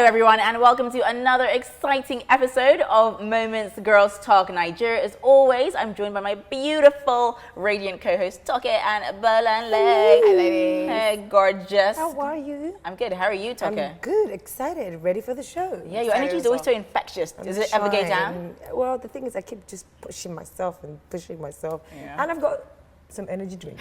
everyone, and welcome to another exciting episode of Moments Girls Talk Nigeria. As always, I'm joined by my beautiful, radiant co-hosts, Toke and Bolanle. Hi, ladies. Hey, gorgeous. How are you? I'm good. How are you, Toke? I'm good, excited, ready for the show. Yeah, your energy is always so infectious. Does it ever go down? Well, the thing is, I keep just pushing myself, and I've got some energy drink.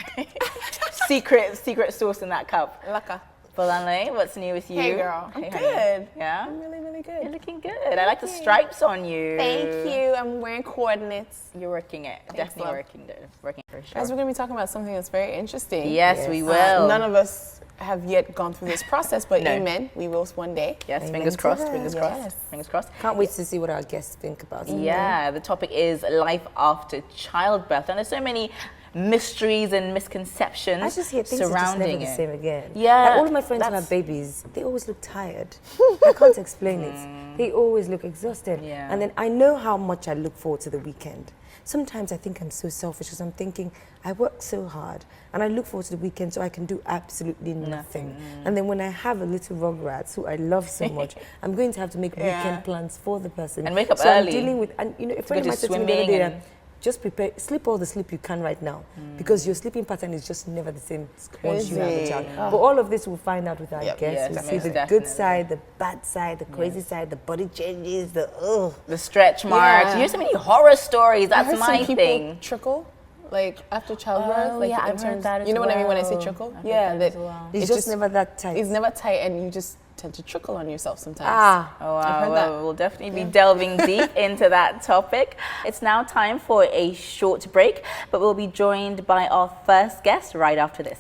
secret sauce in that cup. Laka. Bolanle, what's new with you? Hey, girl. Hey, I'm honey. good. Yeah? I'm really good. You're looking good. I like the stripes on you. Thank you. I'm wearing coordinates. You're working it. Definitely love. working for sure. Guys, we're going to be talking about something that's very interesting. Yes, we will. None of us have yet gone through this process, but No. amen, we will one day. Yes, Amen fingers to crossed, that. fingers Yes. crossed, fingers crossed. Can't wait to see what our guests think about it. Yeah, the topic is life after childbirth. And there's so many mysteries and misconceptions I just hear things are just surrounding never the it. same again. Yeah, Like all of my friends who have babies, they always look tired. I can't explain it. They always look exhausted. Yeah. And then I know how much I look forward to the weekend. Sometimes I think I'm so selfish because I'm thinking I work so hard and I look forward to the weekend so I can do absolutely nothing. And then when I have a little rugrats who I love so much, I'm going to have to make weekend plans for the person. And wake up so early. I'm dealing with, and you know, a friend go of to mine said to me the other swimming day and- that just prepare, sleep all the sleep you can right now because your sleeping pattern is just never the same once you have a child. But all of this we'll find out with our guests. Yes, We'll I see mean, the definitely. good side, the bad side, the crazy side, the body changes, The stretch marks. Yeah. You hear so many horror stories. I That's heard my some people thing. trickle, like after childbirth. Oh, like yeah, in I've heard terms- that as You know what I mean when I say well. trickle? I've heard Yeah, that as well. It's just never that tight. It's never tight, and you just tend to trickle on yourself sometimes. Oh, I've wow. heard Well, that. we'll definitely be delving deep into that topic. It's now time for a short break, but we'll be joined by our first guest right after this.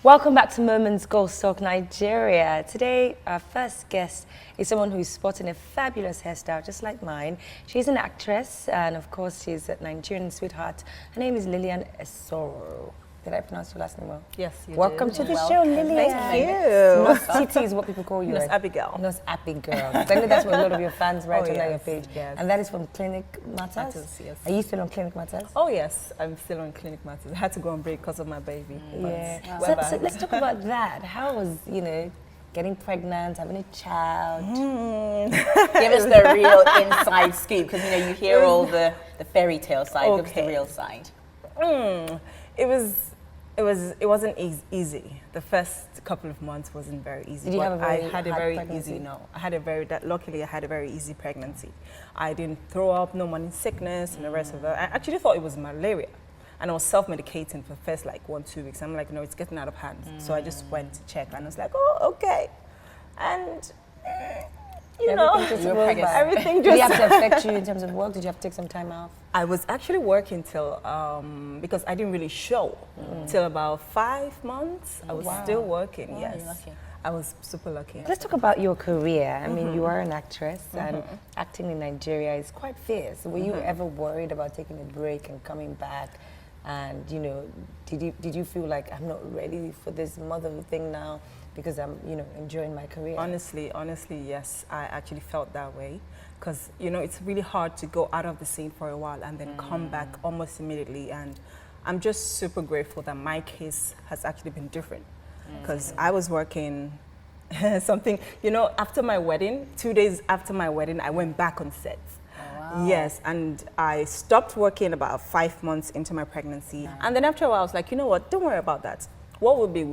Welcome back to Moments GirlsTalk Nigeria. Today, our first guest is someone who's sporting a fabulous hairstyle, just like mine. She's an actress, and of course, she's a Nigerian sweetheart. Her name is Lillian Esoro. Did I pronounce your last name well? Yes, you Welcome did. to the Welcome. show, Lillian. Thank you. Nos Titi is what people call you. Nos right? Abigail. Nos Abigail. I know that's what a lot of your fans write Oh, on your yes, page. yes. And that is from Clinic Matters? Matters, yes. Are you still on Clinic Matters? Oh yes, I'm still on Clinic Matters. I had to go on break because of my baby. Yeah. But So, we're so back. let's talk about that. How was, getting pregnant, having a child? Give us the real inside scoop, because you hear all the fairy tale side. Give us the Okay. real side. It wasn't easy. The first couple of months wasn't very easy. Did you but have a very I had a hard very pregnancy? easy. No, I had a very. Luckily, I had a very easy pregnancy. I didn't throw up, no morning sickness, and the rest of it. I actually thought it was malaria, and I was self-medicating for the first 1-2 weeks. I'm like, no, it's getting out of hand. So I just went to check, and I was like, oh, okay, and. Everything just rolled by. everything Did it just. have to affect you in terms of work? Did you have to take some time off? I was actually working till because I didn't really show till about 5 months. I was still working. Yes, you're lucky. I was super lucky. Let's talk about your career. I mean, you are an actress, and acting in Nigeria is quite fierce. Were you ever worried about taking a break and coming back? And did you feel like I'm not ready for this motherhood thing now because I'm enjoying my career? Honestly, yes, I actually felt that way because it's really hard to go out of the scene for a while and then come back almost immediately. And I'm just super grateful that my case has actually been different because I was working something. After my wedding, 2 days after my wedding, I went back on set. Yes, and I stopped working about 5 months into my pregnancy. And then after a while, I was like, you know what, don't worry about that. What will be,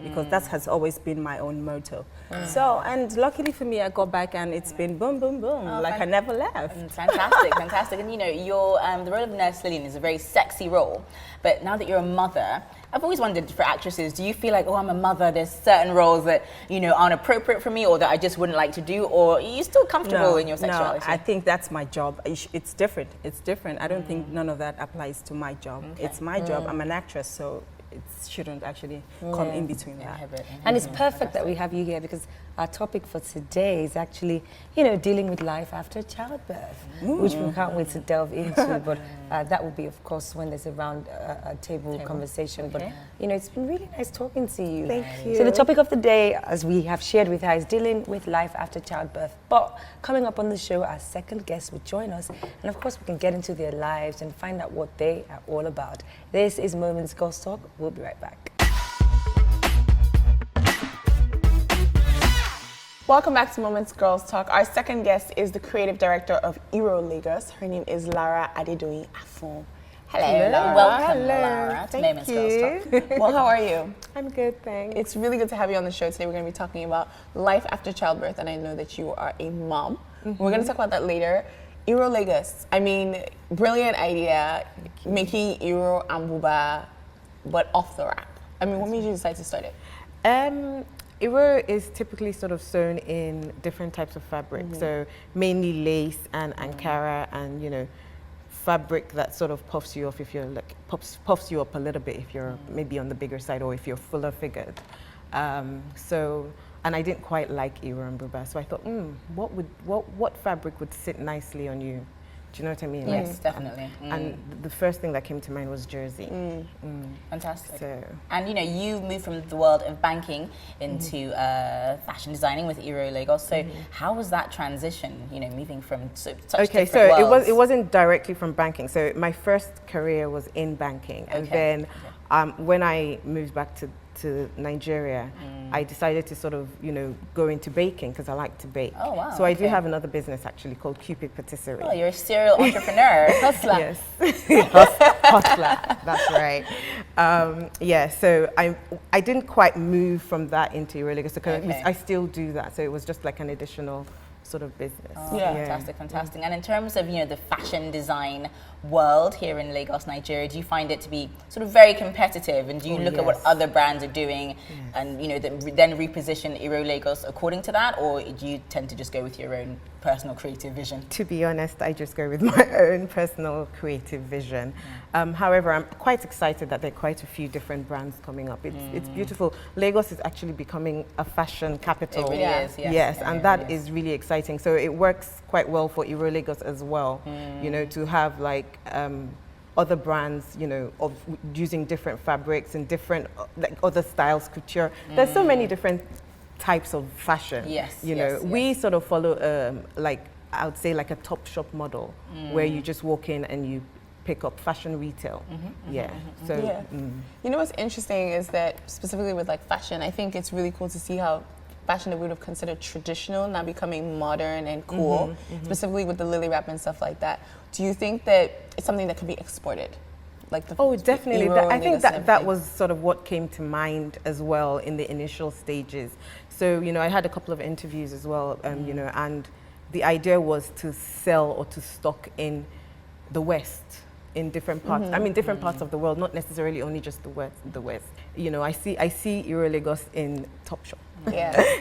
because that has always been my own motto. So, and luckily for me, I got back and it's been boom, boom, boom, I never left. Fantastic, fantastic. And your the role of Nurse Lillian is a very sexy role. But now that you're a mother, I've always wondered for actresses, do you feel like, oh, I'm a mother, there's certain roles that, aren't appropriate for me or that I just wouldn't like to do, or are you still comfortable in your sexuality? No, I think that's my job. It's different. It's different. I don't think none of that applies to my job. Okay. It's my job. I'm an actress, so it shouldn't actually come in between that. And it's perfect that we have you here because our topic for today is actually, dealing with life after childbirth, which we can't wait to delve into. But that will be, of course, when there's a round table conversation. But, it's been really nice talking to you. Thank you. So the topic of the day, as we have shared with her, is dealing with life after childbirth. But coming up on the show, our second guest will join us. And, of course, we can get into their lives and find out what they are all about. This is Moments GirlsTalk. We'll be right back. Welcome back to Moments Girls Talk. Our second guest is the creative director of Ero Lagos. Her name is Lara Adi. Hello, Lara. Welcome, Lara, to Moments Girls Talk. Well, how are you? I'm good, thanks. It's really good to have you on the show today. We're going to be talking about life after childbirth, and I know that you are a mom. We're going to talk about that later. Ero Lagos. I mean, brilliant idea, making Ero and Buba, but off the rack. I mean, what made you decide to start it? Ero is typically sort of sewn in different types of fabric, so mainly lace and Ankara, and you know, fabric that sort of puffs you off if you're like puffs you up a little bit if you're maybe on the bigger side or if you're fuller figured. And I didn't quite like Ero and Buba, so I thought, what fabric would sit nicely on you? Do you know what I mean? Yes, definitely. And the first thing that came to mind was jersey. Fantastic. So. And you know, you moved from the world of banking into fashion designing with Ero Lagos. So how was that transition? You know, moving from such different worlds? it wasn't directly from banking. So my first career was in banking, and then when I moved back to Nigeria, I decided to sort of, you know, go into baking because I like to bake. Oh, wow. So I do have another business actually called Cupid Patisserie. Oh, you're a serial entrepreneur. Hustler. Yes, hustler. That's right. So I didn't quite move from that into Ero Lagos because I still do that. So it was just like an additional sort of business. Oh, fantastic. And in terms of, you know, the fashion design world here in Lagos, Nigeria, do you find it to be sort of very competitive? And do you look at what other brands are doing and, you know, then reposition Ero Lagos according to that? Or do you tend to just go with your own personal creative vision? To be honest, I just go with my own personal creative vision. However, I'm quite excited that there are quite a few different brands coming up. It's beautiful. Lagos is actually becoming a fashion capital. It really is, yes. Yes, Yeah, and that is really exciting. So it works quite well for Ero Lagos as well, you know, to have like other brands, you know, of using different fabrics and different like other styles, couture. There's so many different types of fashion. You know, we sort of follow like I would say like a Topshop model where you just walk in and you pick up fashion retail. You know what's interesting is that specifically with like fashion, I think it's really cool to see how fashion that we would have considered traditional now becoming modern and cool, specifically with the Lily wrap and stuff like that. Do you think that it's something that could be exported? Like definitely. I think that was sort of what came to mind as well in the initial stages. So, you know, I had a couple of interviews as well, you know, and the idea was to sell or to stock in the West, in different parts. I mean, different parts of the world, not necessarily only just the West. You know, I see Ero Lagos in Topshop.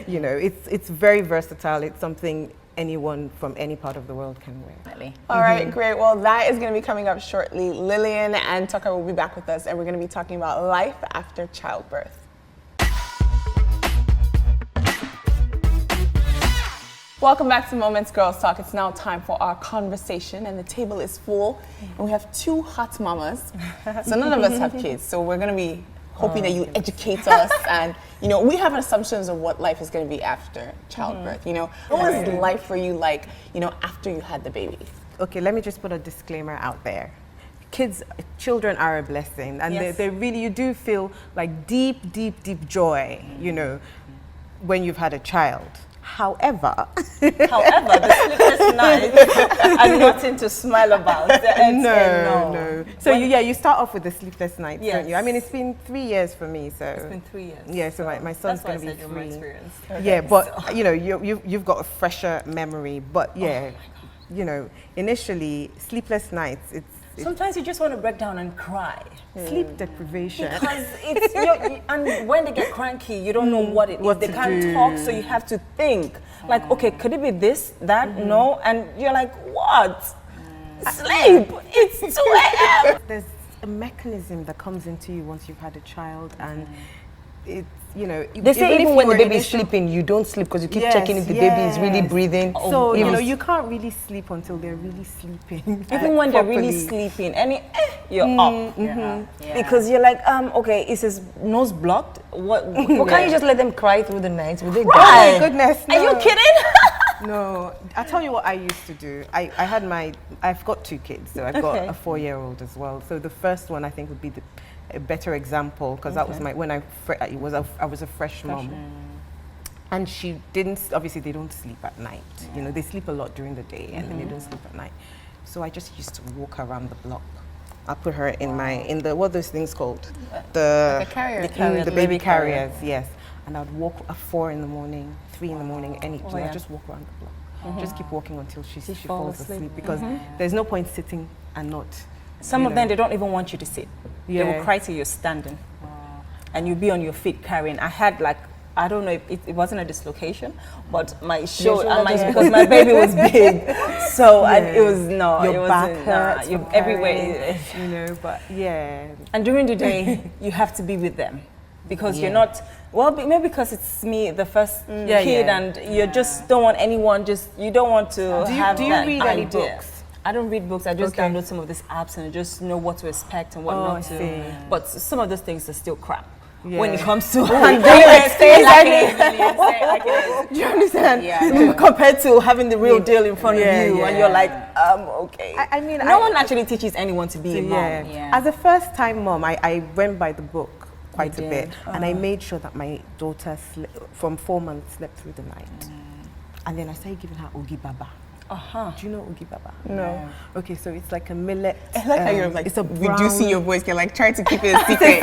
You know, it's very versatile. It's something anyone from any part of the world can wear. All right, great. Well, that is going to be coming up shortly. Lillian and Tucker will be back with us, and we're going to be talking about life after childbirth. Welcome back to Moments Girls Talk. It's now time for our conversation, and the table is full, and we have two hot mamas. So none of us have kids, so we're going to be hoping that you educate us, and you know, we have assumptions of what life is going to be after childbirth. You know, what was life for you like, you know, after you had the baby? Okay, let me just put a disclaimer out there. Children are a blessing, and they really, you do feel like deep joy, you know, when you've had a child. However, the sleepless nights are nothing to smile about. No. So you start off with the sleepless nights, don't you? I mean, it's been 3 years for me, so it's been 3 years. Yeah, so my son's going to be 3. Experience. Yeah, but you know, you've got a fresher memory. But you know, initially sleepless nights. Sometimes you just want to break down and cry. Sleep deprivation. Because and when they get cranky, you don't know what it is. They can't talk, so you have to think. Like, okay, could it be this, that? No, and you're like, what? Sleep. It's 2 a.m. There's a mechanism that comes into you once you've had a child, and it's, you know, they say even when the baby is sleeping, you don't sleep because you keep checking if the baby is really breathing. So you know, you can't really sleep until they're really sleeping. Even when they're really sleeping, you're up because you're like, okay, is his nose blocked? What can't you just let them cry through the night? Will they cry? Oh my goodness! No. Are you kidding? No, I'll tell you what I used to do. I've got 2 kids, so I've got a 4-year-old as well. So the first one I think would be a better example because that was when I was a fresh mom. And she didn't, obviously they don't sleep at night. You know, they sleep a lot during the day and then they don't sleep at night. So I just used to walk around the block. I put her in what are those things called? Like a carrier. The baby carriers, yes. And I'd walk at 4 in the morning, 3 in the morning, I'd just walk around the block. Just keep walking until she falls asleep because there's no point sitting and not. Some of them, they don't even want you to sit. They will cry till you're standing. And you'll be on your feet carrying. I had like, I don't know if it wasn't a dislocation, but my shoulder, because my baby was big. So it was, Your back hurts everywhere. You know, but yeah. And during the day, you have to be with them. Because you're not, maybe because it's me, the first kid, and you just don't want anyone, you don't want to have Do you that read any idea. books? I don't read books. I just download some of these apps and just know what to expect and what not to. But some of those things are still crap when it comes to handling it. Do you understand? Yeah. Compared to having the real deal in front of you, and you're like, okay. I mean, no one actually teaches anyone to be a mom. As a first-time mom, I went by the book quite a bit, and I made sure that my daughter from 4 months slept through the night, and then I started giving her Ogi Baba. Do you know Ogi Baba? No. Okay, so it's like a millet. I like how you're like it's a reducing your voice. You're like trying to keep it a secret.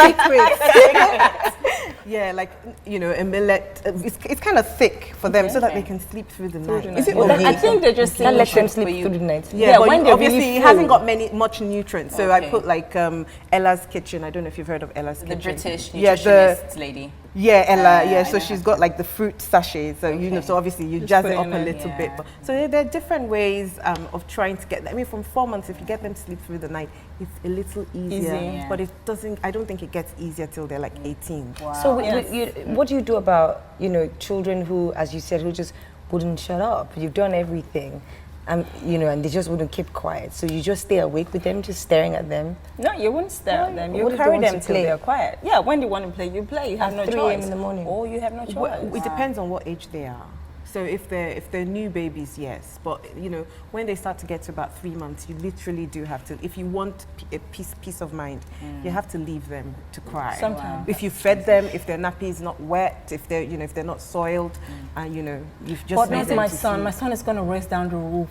Yeah, like, you know, a millet. It's kind of thick for them so that they can sleep through the night. Is it I think they just That lets them sleep through the night. Yeah, but when they're obviously really it hasn't got much nutrients. So I put like Ella's Kitchen. I don't know if you've heard of Ella's The Kitchen. British nutritionist lady. Yeah, Ella. So she's got like the fruit sachets. So you know, so obviously you jazz it up a little bit. But, so there are different ways of trying to get. I mean, from 4 months, if you get them to sleep through the night, it's a little easier. But it doesn't. I don't think it gets easier till they're like 18. Wow. So what do you do about, you know, children who, as you said, who just wouldn't shut up? You've done everything. You know, and they just wouldn't keep quiet. So you just stay awake with them, just staring at them? No, you wouldn't stare at them. You What if they carry want them to till play? they're quiet. Yeah, when they want to play, you play. You have no 3 choice. a.m. in the morning? Or you have no choice. Well, it depends on what age they are. So if they're new babies, yes. But you know, when they start to get to about 3 months, you literally do have to. If you want a peace of mind, you have to leave them to cry. Sometimes. If you fed them, if their nappy is not wet, if if they're not soiled, and you know, you've just. But made not them my to son. sleep. My son is going to race down the roof.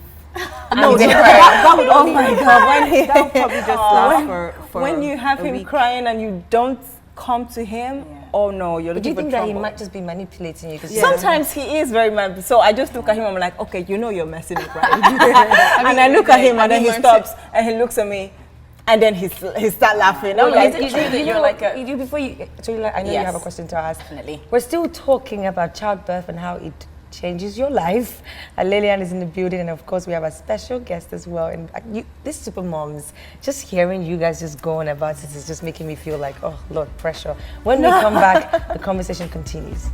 No, that would only, my God! When that would probably just last for when you have a him week. crying and you don't come to him, oh no, you're Do you looking for think that he trouble. might just be manipulating you? Sometimes he is very mad. So I just look at him. I'm like, okay, you know you're messing up, right? And I look at him, and then he stops, and he looks at me, and then he start laughing. I'm like, I know you have a question to ask. Definitely. We're still talking about childbirth and how it changes your life. Lillian is in the building, and of course we have a special guest as well. And these super moms, just hearing you guys just going about this is just making me feel like, oh Lord, pressure. When we come back, the conversation continues.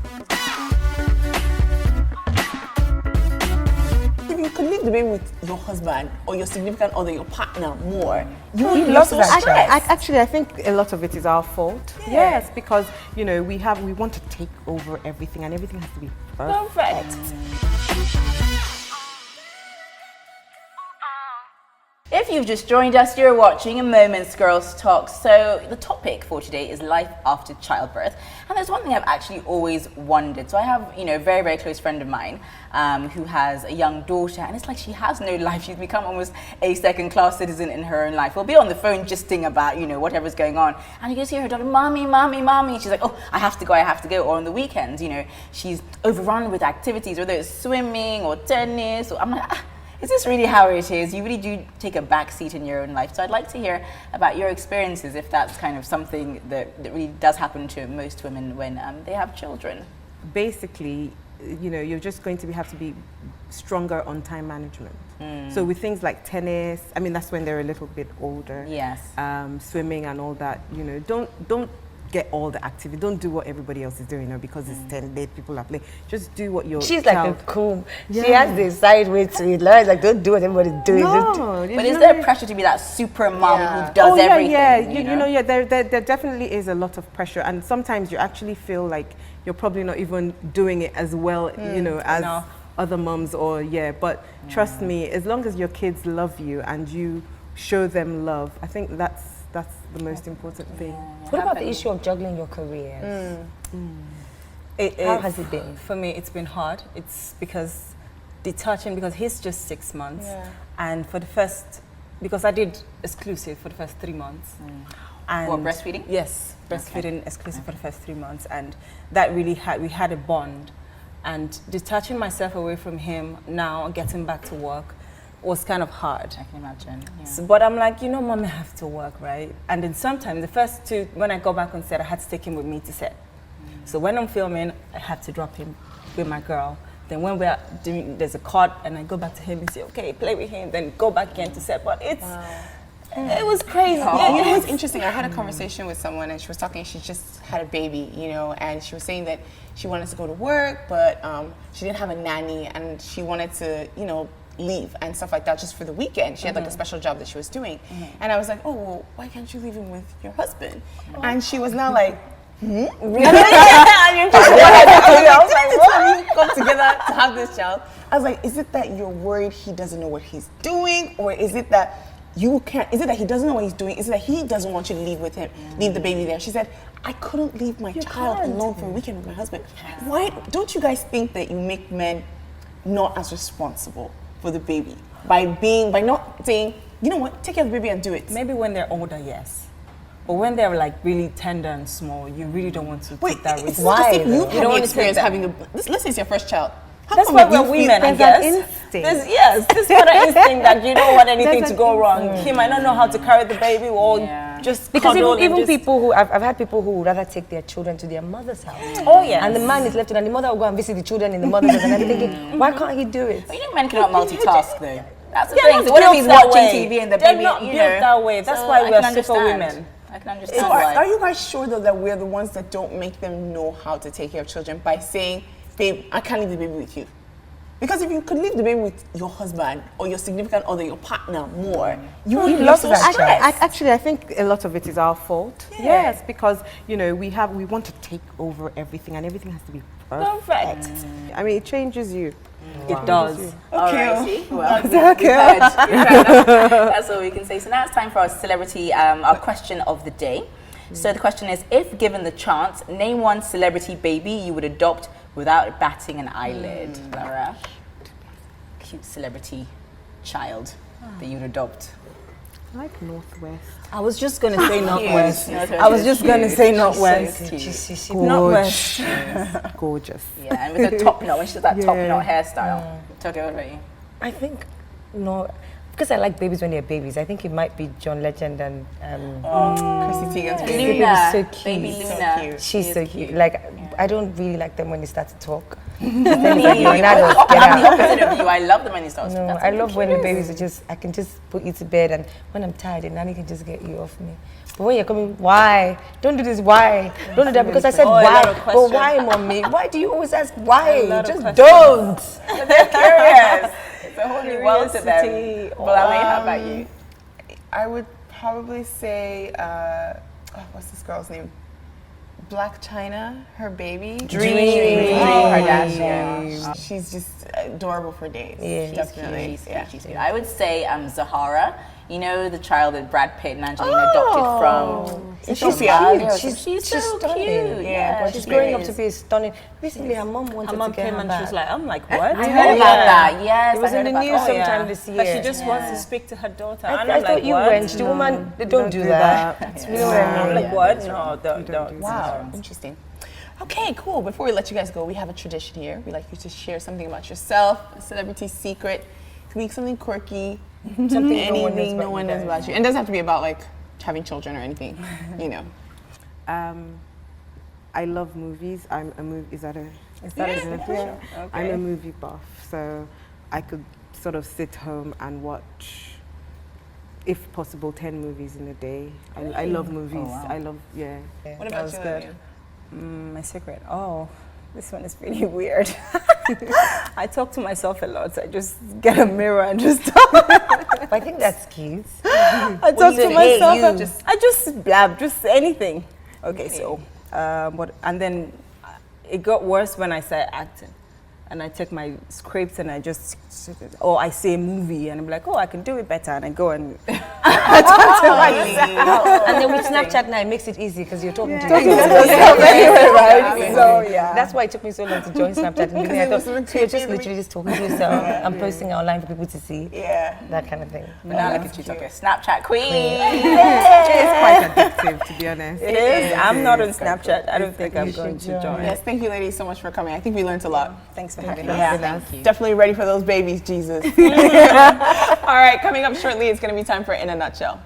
If you could leave the baby with your husband or your significant other, your partner more, you He would be loves so that stressed. Actually, I think a lot of it is our fault. Yes, because you know we want to take over everything, and everything has to be perfect. If you've just joined us, you're watching A Moment's Girls Talk. So the topic for today is life after childbirth. And there's one thing I've actually always wondered. So I have, a very, very close friend of mine who has a young daughter, and it's like she has no life. She's become almost a second-class citizen in her own life. We'll be on the phone gisting about, whatever's going on. And you just hear her daughter, mommy, mommy, mommy. She's like, oh, I have to go. Or on the weekends, she's overrun with activities, whether it's swimming or tennis. Or I'm like, is this really how it is? You really do take a back seat in your own life. So I'd like to hear about your experiences, if that's kind of something that really does happen to most women when they have children. Basically, you're just going to have to be stronger on time management. So with things like tennis, I mean, that's when they're a little bit older. Yes. Swimming and all that, don't get all the activity. Don't do what everybody else is doing, because it's 10 days, people are playing. Just do what your She's child. like a cool. Yeah. She has this side way to it. Laura's like, don't do what everybody's doing. No, but is there pressure to be that super mom who does everything? Yeah, there definitely is a lot of pressure, and sometimes you actually feel like you're probably not even doing it as well, as other moms but trust me, as long as your kids love you and you show them love, I think that's the most important thing. What about the issue of juggling your careers? How has it been? For me, it's been hard. It's because detaching, because he's just 6 months. Yeah. And for the first, because I did exclusive for the first 3 months. And What, breastfeeding? Yes, breastfeeding exclusive for the first 3 months. And that really we had a bond. And detaching myself away from him now and getting back to work was kind of hard. I can imagine. Yeah. So, but I'm like, Mom, I have to work, right? And then sometimes the first 2, when I go back on set, I had to take him with me to set. So when I'm filming, I have to drop him with my girl. Then when we're doing, there's a cut, and I go back to him and say, okay, play with him, then go back again to set. But it was crazy. Yeah, you know what's interesting? I had a conversation with someone, and she was talking. She just had a baby, and she was saying that she wanted to go to work, but she didn't have a nanny, and she wanted to, leave and stuff like that just for the weekend. She had like a special job that she was doing, and I was like, oh, well, why can't you leave him with your husband? And she was now like, really? I was like, what? Come together to have this child. I was like, is it that you're worried he doesn't know what he's doing, or is it that you can't? Is it that he doesn't know what he's doing? Is it that he doesn't want you to leave with him, leave the baby there? She said, I couldn't leave my child alone for a weekend with my husband. Why don't you guys think that you make men not as responsible for the baby by not saying, you know what, take care of the baby and do it? Maybe when they're older, yes. But when they're like really tender and small, you really don't want to take that risk. Why? You You don't don't want want to experience having let's say it's your first child. How That's come why you we're feel- women, I there's guess. an instinct. Yes, this kind of instinct that you don't want anything to go wrong. He might not know how to carry the baby or just Because cuddle and even just- people who, I've had people who would rather take their children to their mother's house. Oh yeah. And the man is left alone, and the mother will go and visit the children in the mother's house. And I'm thinking, why can't he do it? But men cannot multitask though. That's the They're thing. not So what if built he's that watching way. TV and the They're baby, not built that way. That's So why I we're can super understand. women. I can understand So why. are you guys sure though that we're the ones that don't make them know how to take care of children by saying, babe, I can't leave the baby with you? Because if you could leave the baby with your husband or your significant other, your partner more, you would be so stressed. Actually, I think a lot of it is our fault. Yes, because we want to take over everything, and everything has to be perfect. I mean, it changes you. It does. All right, see? Well, that's all we can say. So now it's time for our celebrity, our question of the day. So the question is, if given the chance, name one celebrity baby you would adopt without batting an eyelid. Lara, cute celebrity child that you'd adopt. I like Northwest. I was just gonna say Northwest. Northwest I was is just gonna cute. say She's Northwest. so cute. Northwest. Gorgeous. Yeah, and with her top knot, when she does that top knot hairstyle. Told you already. I think, no, because I like babies when they're babies. I think it might be John Legend and Chrissy Teigen's baby. Luna. So cute. Baby Luna. She's so cute. Like, I don't really like them when they start to talk. I'm the opposite of you. I love them when he starts. No, I love when the babies are just, I can just put you to bed, and when I'm tired, and nanny can just get you off me. But when you're coming, why? Don't do this, why? Don't do that, because I said why. But why, mommy? Why do you always ask why? Just don't. They're curious. It's a whole new world to them. Well, how about you? I would probably say, what's this girl's name? Black China, her baby. Dream Kardashian. Yeah. She's just adorable for days. Yeah. Definitely. She's cute. I would say Zahara. You know, the child that Brad Pitt and Angelina adopted from. Ethiopia. She's so stunning. cute. Yeah, She's growing up to be stunning. Recently, her mom wanted Her mom to get came her and back. she was like, I'm like, what? I heard about that. Yes, It was I in heard the about news that. sometime this year. But she just wants to speak to her daughter. and I I'm thought like, you what? went. The woman, they don't do that. You know what I mean? I'm like, Yeah, what? that's No, don't. Wow, interesting. Okay, cool. Before we let you guys go, we have a tradition here. We like you to share something about yourself, a celebrity secret. It could be something quirky, Something anything no one knows about you. And it doesn't have to be about like having children or anything, you know. I love movies. I'm a movie. Is that a definition? I'm a movie buff, so I could sort of sit home and watch, if possible, 10 movies in a day. I love movies. Oh, wow. I love What about you, Lillian? My secret. Oh, this one is pretty weird. I talk to myself a lot. So I just get a mirror and just talk. I think that's cute. I talk to myself. you. I just blab, just anything. Okay, so and then it got worse when I started acting. and I take my scripts and I just, or I see a movie and I'm like, oh, I can do it better, and I go and And then with Snapchat now, it makes it easy because you're talking to yourself anyway, right? So yeah, that's why it took me so long to join Snapchat. And I thought, so you're just literally just talking to yourself and posting it online for people to see. Yeah, that kind of thing. But now look at you, talking Snapchat queen. It's quite addictive, to be honest. It is. I'm not on Snapchat. I don't think I'm going to join. Yes, thank you, ladies, so much for coming. I think we learned a lot. Thanks for having us. Yeah, thank you. Definitely ready for those babies, Jesus. All right, coming up shortly, it's going to be time for In a Nutshell.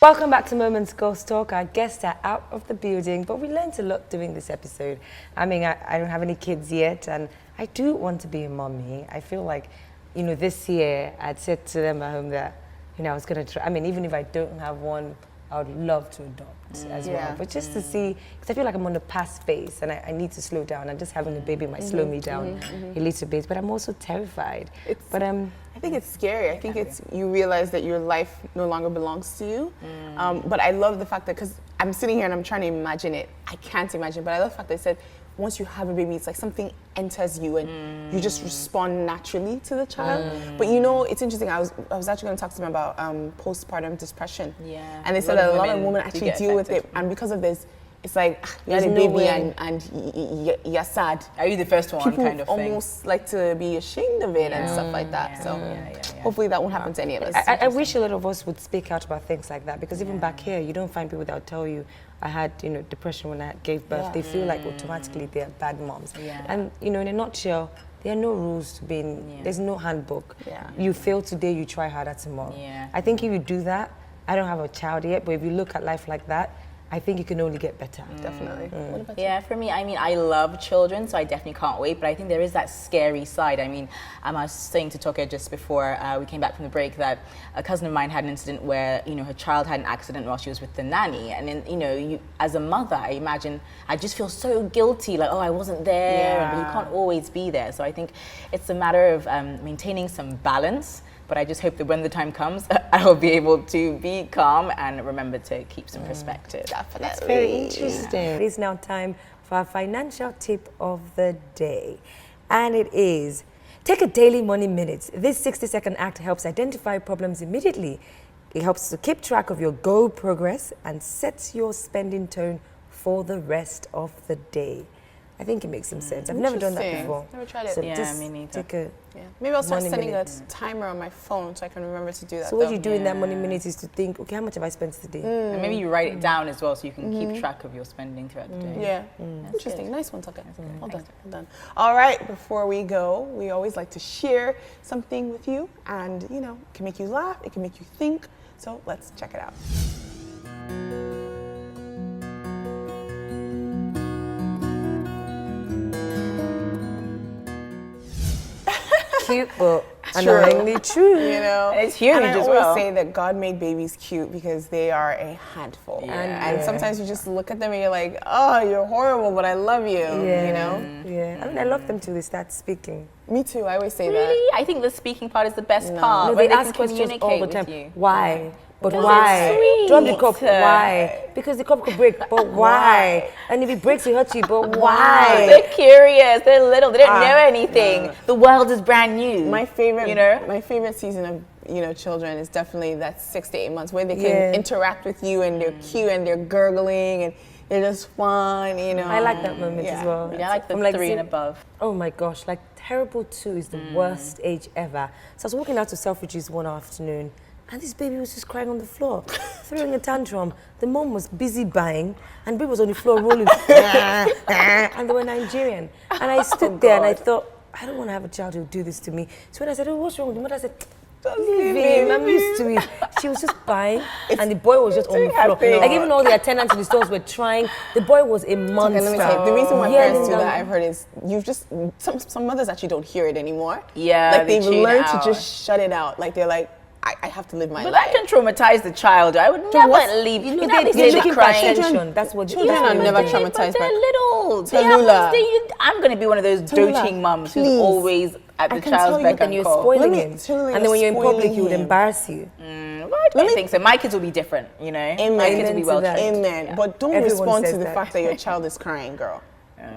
Welcome back to Moments Girls Talk. Our guests are out of the building, but we learned a lot doing this episode. I mean, I don't have any kids yet, and I do want to be a mommy. I feel like, you know, this year I'd said to them at home that, you know, I was going to try. I mean, even if I don't have one, I would love to adopt as well. But just to see, because I feel like I'm on the past phase and I need to slow down, and just having a baby might slow me down a little bit, but I'm also terrified. I think it's scary. I think it's, you realize that your life no longer belongs to you. But I love the fact that, because I'm sitting here and I'm trying to imagine it. I can't imagine, but I love the fact they said, once you have a baby, it's like something enters you and you just respond naturally to the child. But you know, it's interesting. I was actually going to talk to them about postpartum depression. Yeah. And they said that a lot of women actually deal with it, and because of this, it's like you had a baby and you're sad. Are you the first one? People kind of thing. almost like to be ashamed of it and stuff like that. So hopefully that won't happen to any of us. I wish a lot of us would speak out about things like that, because even back here, you don't find people that will tell you, I had, you know, depression when I gave birth. They feel like automatically they're bad moms. And, you know, in a nutshell, there are no rules to being, there's no handbook. You fail today, you try harder tomorrow. I think if you do that, I don't have a child yet, but if you look at life like that, I think you can only get better. Definitely. What about you? Yeah, for me, I mean, I love children, so I definitely can't wait, but I think there is that scary side. I mean, I was saying to Toke just before we came back from the break that a cousin of mine had an incident where, you know, her child had an accident while she was with the nanny. And then, you know, you, as a mother, I imagine, I just feel so guilty, like, oh, I wasn't there, but you can't always be there. So I think it's a matter of maintaining some balance. But I just hope that when the time comes, I'll be able to be calm and remember to keep some perspective. Definitely. That's very interesting. It is now time for our financial tip of the day. And it is, take a daily money minute. This 60-second act helps identify problems immediately. It helps to keep track of your goal progress and sets your spending tone for the rest of the day. I think it makes some sense. I've never done that before. Never tried it. So Yeah, just me neither. take a Maybe I'll start money setting minute. a timer on my phone so I can remember to do that. So what you do in that money minute is to think, okay, how much have I spent today? And maybe you write it down as well so you can keep track of your spending throughout the day. Yeah, interesting. Nice one, Tucker. Well done, well done. All right, before we go, we always like to share something with you, and you know, it can make you laugh, it can make you think. So let's check it out. Cute, but annoyingly true. You know, And it's huge and I as always well. say that God made babies cute because they are a handful. And sometimes you just look at them and you're like, oh, you're horrible, but I love you. Yeah. You know? Yeah. I mean, I love them till they start speaking. Me too. I always say Really? I think the speaking part is the best part. No, when they can ask questions communicate all the with time. you. Why? But Because why? it's Drop the cup. sweet. Why? Because the cup could break. But why? And if it breaks, it hurts you. But why? They're curious. They're little. They don't know anything. The world is brand new. My favorite, You know? my favorite season of children is definitely that 6 to 8 months where they can interact with you and they're cute and they're gurgling and they're just fun. You know, I like that moment as well. Yeah, I like the I'm 3 and above. Oh my gosh, like terrible 2 is the worst age ever. So I was walking out to Selfridges one afternoon and this baby was just crying on the floor, throwing a tantrum. The mom was busy buying and the baby was on the floor rolling. And they were Nigerian. And I stood there and I thought, I don't want to have a child who'll do this to me. So when I said, oh, what's wrong with the mother? I said, leave him, I'm used to it. She was just buying, and the boy was just on the floor. Like even all the attendants in the stores were trying. The boy was a monster. Okay, let me tell you, the reason why parents do that, I've heard, is you've just, some mothers actually don't hear it anymore. Yeah, like they've they tune learned out. to just shut it out. Like they're like, I have to live my But life. that can traumatize the child. I would never leave. You know, they they're be looking for crying. attention. That's what Children are never But traumatized they're by. little. Tallulah. I'm going to be one of those doting mums please. who's always at the can tell child's you beck that and you're call. spoiling Let me him. tell you, And then when you're in spoiling public, he would him. embarrass you. Well, I don't think so. My kids will be different, you know. Amen. My kids will be well Amen to trained. Amen. Yeah. But don't Everyone respond to says the that. fact that your child is crying, girl.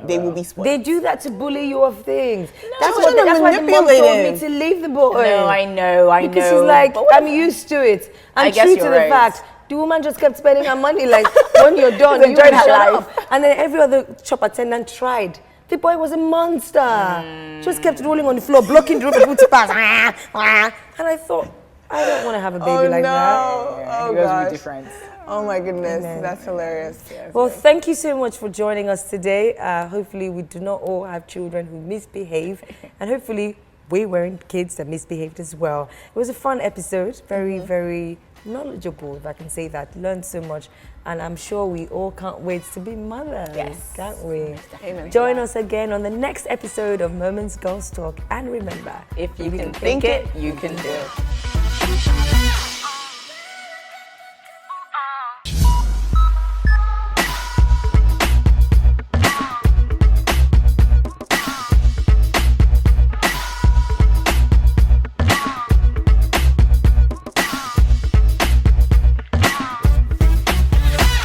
They will be spoiled. They do that to bully you of things. That's trying to why the mom told manipulate me to leave the boy. No, I know. Because she's like, But what I'm used to it. I'm I guess true to you're the right. fact. The woman just kept spending her money. Like, when you're done, you enjoying her shut life. up. And then every other shop attendant tried. The boy was a monster. Just kept rolling on the floor, blocking the road for people to pass. And I thought, I don't want to have a baby like that. Oh, you guys will gosh. be different. Oh my goodness, that's hilarious. Well, thank you so much for joining us today. Hopefully, we do not all have children who misbehave, and hopefully, we weren't kids that misbehaved as well. It was a fun episode, very, very knowledgeable, if I can say that. Learned so much, and I'm sure we all can't wait to be mothers. Yes. Can't we? Amen. Join us again on the next episode of Moments Girls Talk, and remember, If you can think it, you can do it.